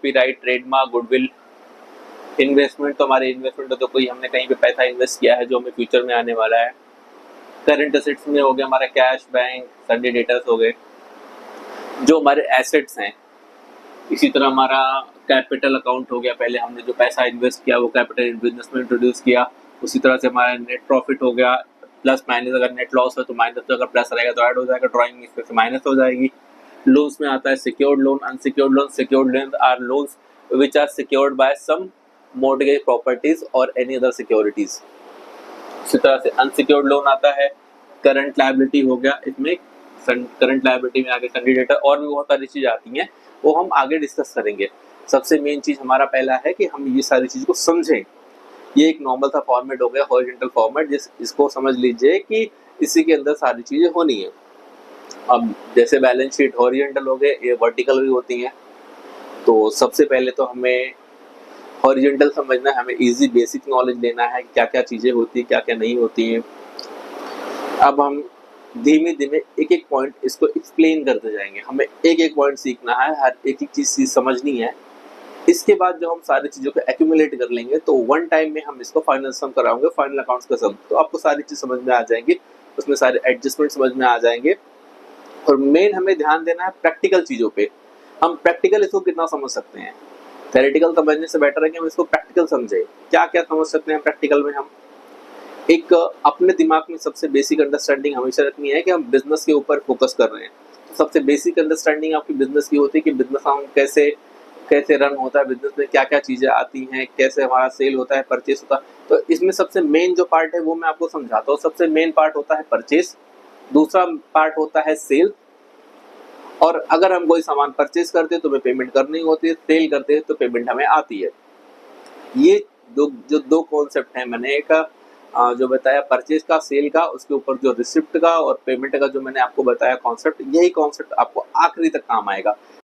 Copyright, trademark, goodwill. Investment तो हमारे investment तो कोई हमने कहीं पे पैसा इन्वेस्ट किया है जो हमें फ्यूचर में आने वाला है। करंट एसेट्स में हो गया हमारा कैश, बैंक, सन्डे डेटर्स हो गए जो हमारे एसेट्स हैं। इसी तरह हमारा कैपिटल अकाउंट हो गया, पहले हमने जो पैसा इन्वेस्ट किया वो कैपिटल बिजनेस में इंट्रोड्यूस किया। उसी तरह से हमारा नेट प्रॉफिट हो गया, प्लस माइनस, अगर नेट लॉस है तो माइनस, तो अगर प्लस रहेगा तो ऐड हो जाएगा, ड्राइंग में इसमें से माइनस हो जाएगी। लोन्स में आता है secured loan, unsecured loan. Secured loan are loans which are secured by some mortgage properties और एनी अदर सिक्योरिटीज। इसी तरह से अनसिक्योर्ड लोन आता है। करंट लायबिलिटी हो गया, इसमें करंट लायबिलिटी में आगे सन्डे डेटर और भी बहुत सारी चीज़ आती हैं, वो हम आगे डिस्कस करेंगे। सबसे मेन चीज़ हमारा पहला है कि हम ये सारी चीज़ को समझें। ये एक नॉर्मल सा फॉर्मेट हो गया, हॉरिजॉन्टल फॉर्मेट, इसको समझ लीजिए कि इसी के अंदर सारी चीज़ें होनी है। अब जैसे बैलेंस शीट हॉरिजॉन्टल हो गए, ये वर्टिकल भी होती हैं। तो सबसे पहले तो हमें हॉरिजॉन्टल समझना है, हमें इजी बेसिक नॉलेज लेना है क्या क्या चीज़ें होती हैं, क्या क्या नहीं होती हैं। अब हम धीमे धीमे एक एक पॉइंट इसको एक्सप्लेन करते जाएंगे। हमें एक एक पॉइंट सीखना है, हर एक एक चीज़ समझनी है। इसके बाद जो हम सारी चीज़ों को एक्यूमुलेट कर लेंगे तो वन टाइम में हम इसको फाइनल सम कराएंगे, फाइनल अकाउंट्स का सम, तो आपको सारी चीज़ समझ में आ जाएंगी, उसमें सारे एडजस्टमेंट समझ में आ जाएंगे। और मेन हमें ध्यान देना है प्रैक्टिकल चीज़ों पे। हम प्रैक्टिकल इसको कितना समझ सकते हैं, थ्योरेटिकल समझने से बेटर है कि हम इसको प्रैक्टिकल समझें। क्या क्या समझ सकते हैं प्रैक्टिकल में हम? एक अपने दिमाग में सबसे बेसिक अंडरस्टैंडिंग हमेशा रखनी है कि हम बिजनेस के ऊपर फोकस कर रहे हैं। तो सबसे बेसिक अंडरस्टैंडिंग आपकी बिजनेस की होती है कि बिजनेस हम कैसे कैसे रन होता है, बिजनेस में क्या क्या चीज़ें आती हैं, कैसे हमारा सेल होता है, परचेस होता है। तो इसमें सबसे मेन जो पार्ट है वो मैं आपको समझाता हूँ। सबसे मेन पार्ट होता है परचेस, दूसरा पार्ट होता है सेल, और अगर हम कोई सामान परचेस करते हैं तो हमें पेमेंट करनी होती है, सेल करते हैं तो पेमेंट हमें आती है। ये दो कॉन्सेप्ट हैं मैंने एक जो बताया परचेज का, सेल का, उसके ऊपर जो रिसिप्ट का और पेमेंट का जो मैंने आपको बताया कॉन्सेप्ट, यही कॉन्सेप्ट आपको आखिरी तक काम आएगा।